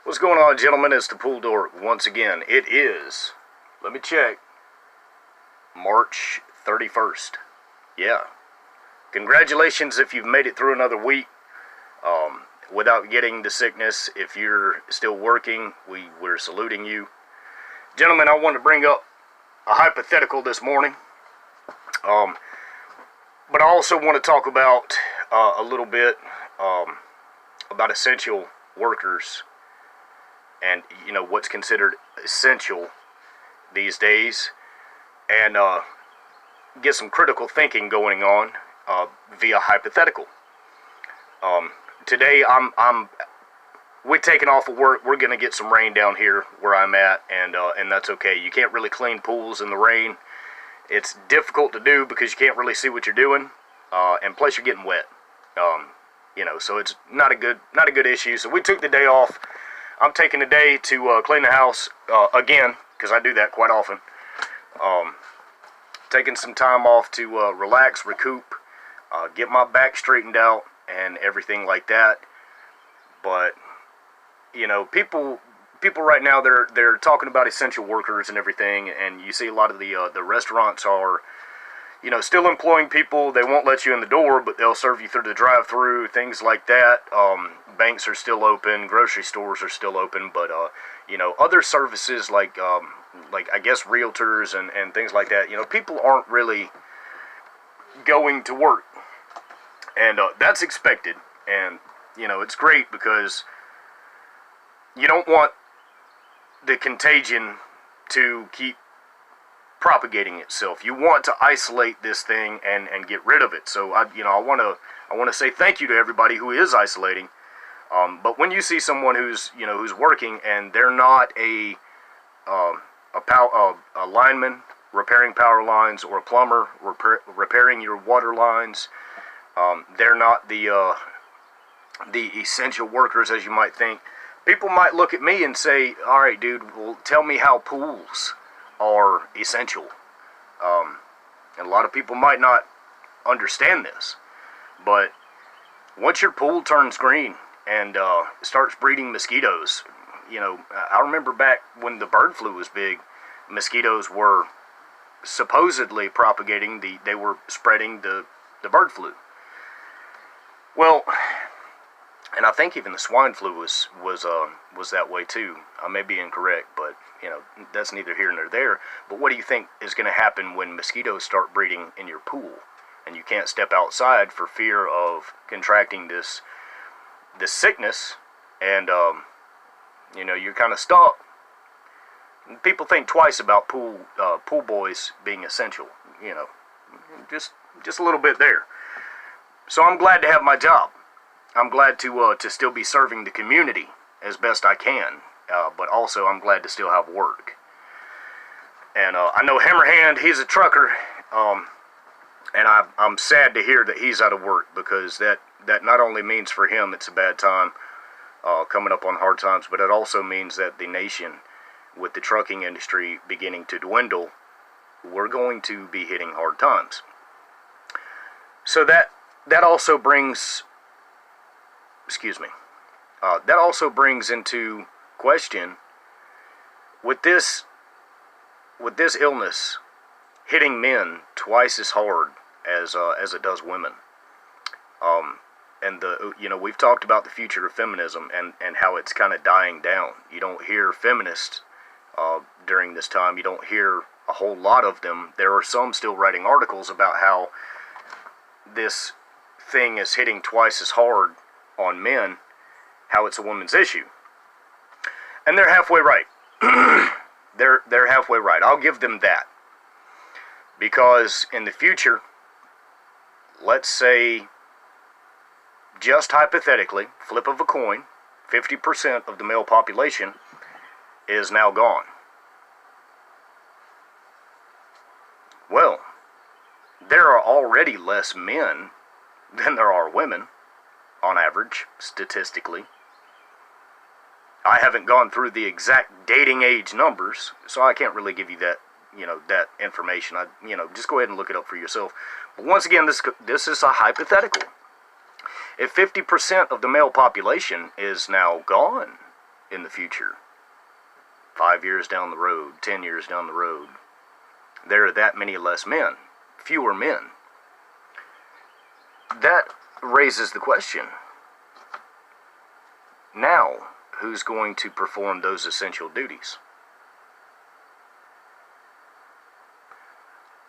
What's going on, gentlemen? It's the Pool Dork once again. It is, let me check, March 31st. Yeah. Congratulations if you've made it through another week without getting the sickness. If you're still working, we're saluting you. Gentlemen, I want to bring up a hypothetical this morning. But I also want to talk about a little bit about essential workers and, you know, what's considered essential these days, and get some critical thinking going on via hypothetical. Today, we're taking off of work. We're going to get some rain down here where I'm at, and that's okay. You can't really clean pools in the rain. It's difficult to do because you can't really see what you're doing, and plus you're getting wet. You know, so it's not a good issue. So we took the day off. I'm taking the day to clean the house again, because I do that quite often. Taking some time off to relax, recoup, get my back straightened out, and everything like that. But you know, people right now, they're talking about essential workers and everything, and you see a lot of the restaurants are, you know, still employing people. They won't let you in the door, but they'll serve you through the drive-through, things like that. Banks are still open, grocery stores are still open, but you know, other services like I guess realtors and things like that, you know, people aren't really going to work, and that's expected. And you know, it's great because you don't want the contagion to keep propagating itself. You want to isolate this thing and get rid of it. So I want to say thank you to everybody who is isolating. But when you see someone who's working and they're not a lineman repairing power lines, or a plumber repairing your water lines, they're not the essential workers as you might think. People might look at me and say, "All right, dude, well, tell me how pools are essential." And a lot of people might not understand this, but once your pool turns green and starts breeding mosquitoes, you know, I remember back when the bird flu was big, mosquitoes were supposedly propagating they were spreading the bird flu. Well, and I think even the swine flu was that way too. I may be incorrect, but you know, that's neither here nor there. But what do you think is going to happen when mosquitoes start breeding in your pool, and you can't step outside for fear of contracting this sickness, and you know, you're kind of stuck? People think twice about pool boys being essential. You know, just a little bit there. So I'm glad to have my job. I'm glad to still be serving the community as best I can, but also I'm glad to still have work. And I know Hammerhand, he's a trucker, and I'm sad to hear that he's out of work, because that not only means for him it's a bad time, coming up on hard times, but it also means that the nation, with the trucking industry beginning to dwindle, we're going to be hitting hard times. So that also brings... that also brings into question, with this illness hitting men twice as hard as it does women, and we've talked about the future of feminism and how it's kind of dying down. You don't hear feminists during this time. You don't hear a whole lot of them. There are some still writing articles about how this thing is hitting twice as hard on men, how it's a woman's issue. And they're halfway right. they're halfway right. I'll give them that. Because in the future, let's say, just hypothetically, flip of a coin, 50% of the male population is now gone. Well, there are already less men than there are women, on average, statistically. I haven't gone through the exact dating age numbers, so I can't really give you that, that information. Just go ahead and look it up for yourself. But once again, this is a hypothetical. If 50% of the male population is now gone, in the future, 5 years down the road, 10 years down the road, there are that many less men, fewer men. That raises the question, now, who's going to perform those essential duties?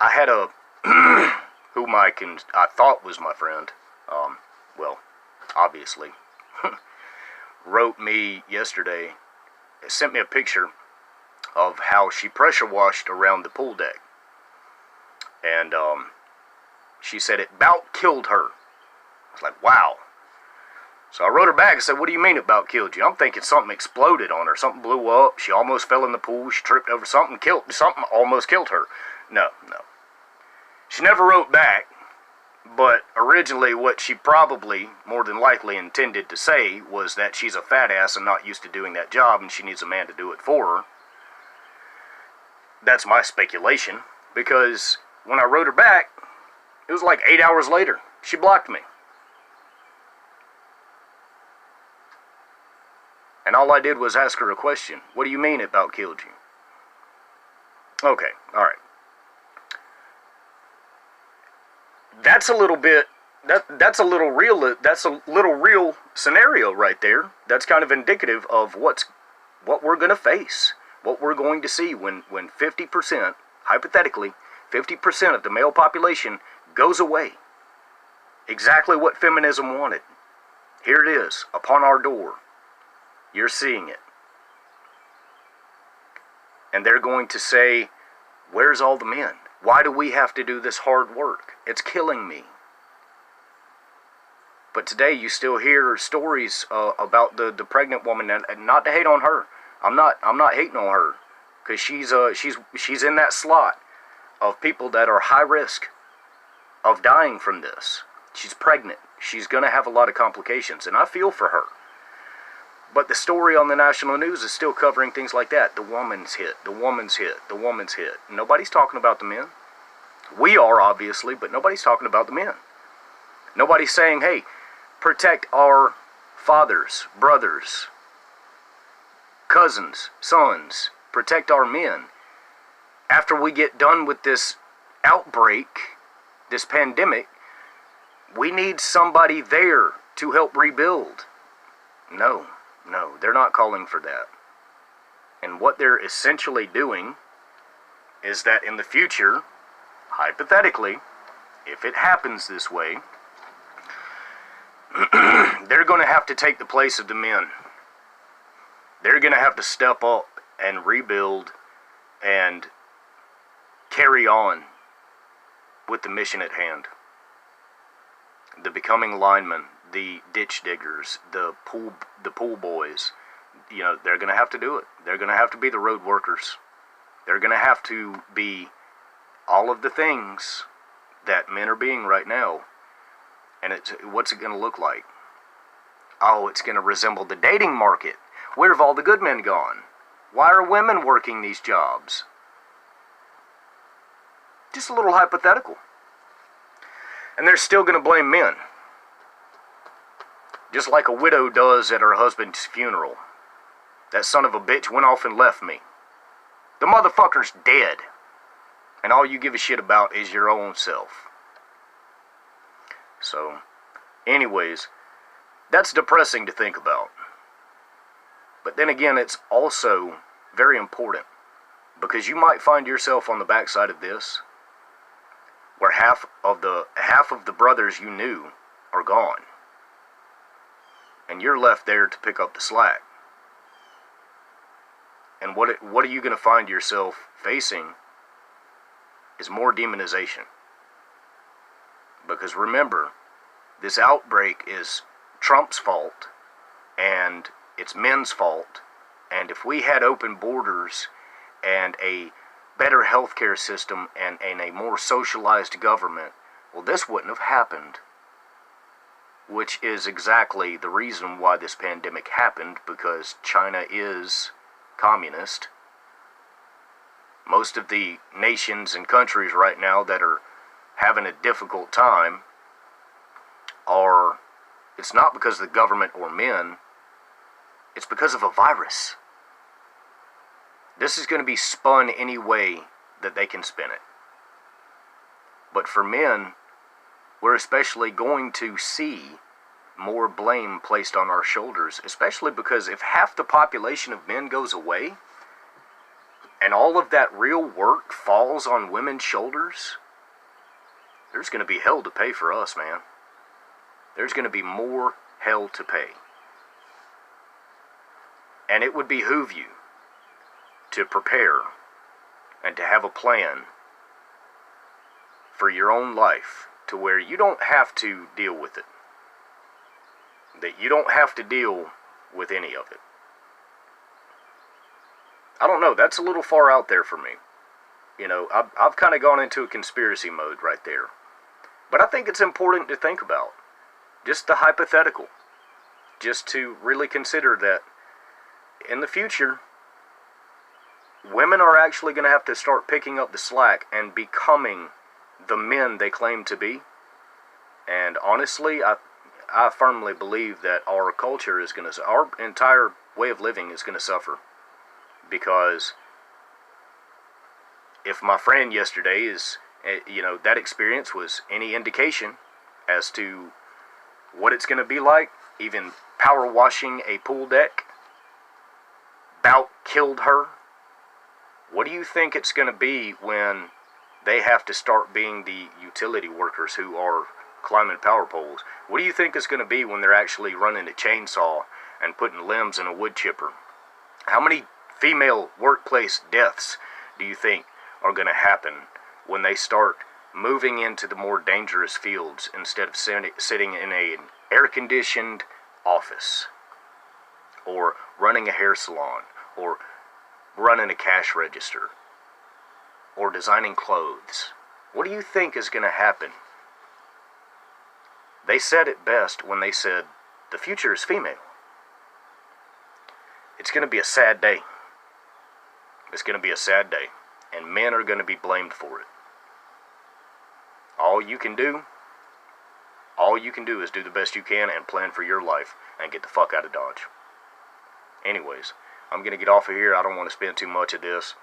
I had a, whom I thought was my friend, well, obviously, wrote me yesterday, sent me a picture of how she pressure washed around the pool deck. And she said it about killed her. I was like, wow. So I wrote her back and said, what do you mean it about killed you? I'm thinking something exploded on her. Something blew up. She almost fell in the pool. She tripped over something, something almost killed her. No. She never wrote back. But originally what she probably, more than likely, intended to say was that she's a fat ass and not used to doing that job and she needs a man to do it for her. That's my speculation, because when I wrote her back, it was like 8 hours later. She blocked me. And all I did was ask her a question. What do you mean it about killed you? Okay, alright. That's a little bit, that's a little real scenario right there. That's kind of indicative of what we're going to face, what we're going to see when 50%, hypothetically, 50% of the male population goes away. Exactly what feminism wanted. Here it is, upon our door. You're seeing it. And they're going to say, where's all the men? Why do we have to do this hard work? It's killing me. But today you still hear stories about the pregnant woman, and not to hate on her. I'm not hating on her, because she's in that slot of people that are high risk of dying from this. She's pregnant. She's going to have a lot of complications, and I feel for her. But the story on the national news is still covering things like that. The woman's hit, the woman's hit, the woman's hit. Nobody's talking about the men. We are, obviously, but nobody's talking about the men. Nobody's saying, hey, protect our fathers, brothers, cousins, sons. Protect our men. After we get done with this outbreak, this pandemic, we need somebody there to help rebuild. No, they're not calling for that. And what they're essentially doing is that in the future, hypothetically, if it happens this way, they're going to have to take the place of the men. They're going to have to step up and rebuild and carry on with the mission at hand. The becoming linemen, the ditch diggers, the pool boys, you know, they're going to have to do it. They're going to have to be the road workers. They're going to have to be all of the things that men are being right now. And what's it going to look like? Oh, it's going to resemble the dating market. Where have all the good men gone? Why are women working these jobs? Just a little hypothetical. And they're still going to blame men. Just like a widow does at her husband's funeral. That son of a bitch went off and left me. The motherfucker's dead. And all you give a shit about is your own self. So, anyways, that's depressing to think about. But then again, it's also very important. Because you might find yourself on the backside of this, where half of the brothers you knew are gone. And you're left there to pick up the slack. And what are you going to find yourself facing is more demonization. Because remember, this outbreak is Trump's fault, and it's men's fault. And if we had open borders and a better healthcare system and a more socialized government, well, this wouldn't have happened. Which is exactly the reason why this pandemic happened, because China is communist. Most of the nations and countries right now that are having a difficult time it's not because of the government or men, It's because of a virus. This is going to be spun any way that they can spin it. But for men, we're especially going to see more blame placed on our shoulders, especially because if half the population of men goes away, and all of that real work falls on women's shoulders, there's going to be hell to pay for us, man. There's going to be more hell to pay. And it would behoove you to prepare and to have a plan for your own life to where you don't have to deal with it. That you don't have to deal with any of it. I don't know, that's a little far out there for me. You know, I've kind of gone into a conspiracy mode right there. But I think it's important to think about. Just the hypothetical. Just to really consider that in the future, women are actually going to have to start picking up the slack and becoming the men they claim to be. And honestly, I firmly believe that our culture is going to, our entire way of living is going to suffer. Because if my friend yesterday is, you know, that experience was any indication as to what it's going to be like, even power washing a pool deck about killed her. What do you think it's going to be when they have to start being the utility workers who are climbing power poles? What do you think it's going to be when they're actually running a chainsaw and putting limbs in a wood chipper? How many female workplace deaths do you think are going to happen when they start moving into the more dangerous fields instead of sitting in an air-conditioned office, or running a hair salon, or running a cash register, or designing clothes? What do you think is going to happen? They said it best when they said, the future is female. It's going to be a sad day. It's going to be a sad day, and men are going to be blamed for it. All you can do is do the best you can and plan for your life and get the fuck out of Dodge. Anyways, I'm going to get off of here. I don't want to spend too much of this.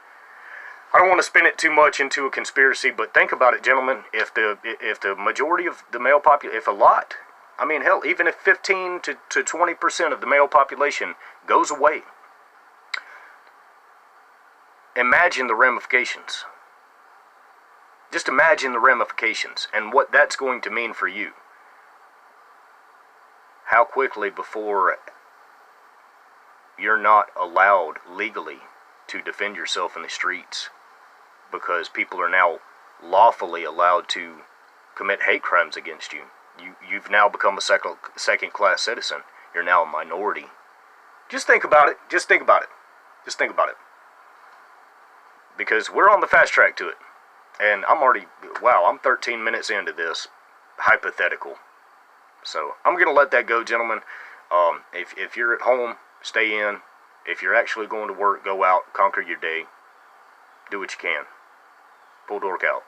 I don't want to spin it too much into a conspiracy, but think about it, gentlemen. If the majority of the male population, if a lot, I mean, hell, even if 15 to 20% of the male population goes away, imagine the ramifications. Just imagine the ramifications and what that's going to mean for you. How quickly before you're not allowed legally to defend yourself in the streets, because people are now lawfully allowed to commit hate crimes against you. You've now become a second-class citizen. You're now a minority. Just think about it. Just think about it. Just think about it. Because we're on the fast track to it. And I'm 13 minutes into this hypothetical. So I'm going to let that go, gentlemen. If you're at home, stay in. If you're actually going to work, go out, conquer your day. Do what you can. Full dork out.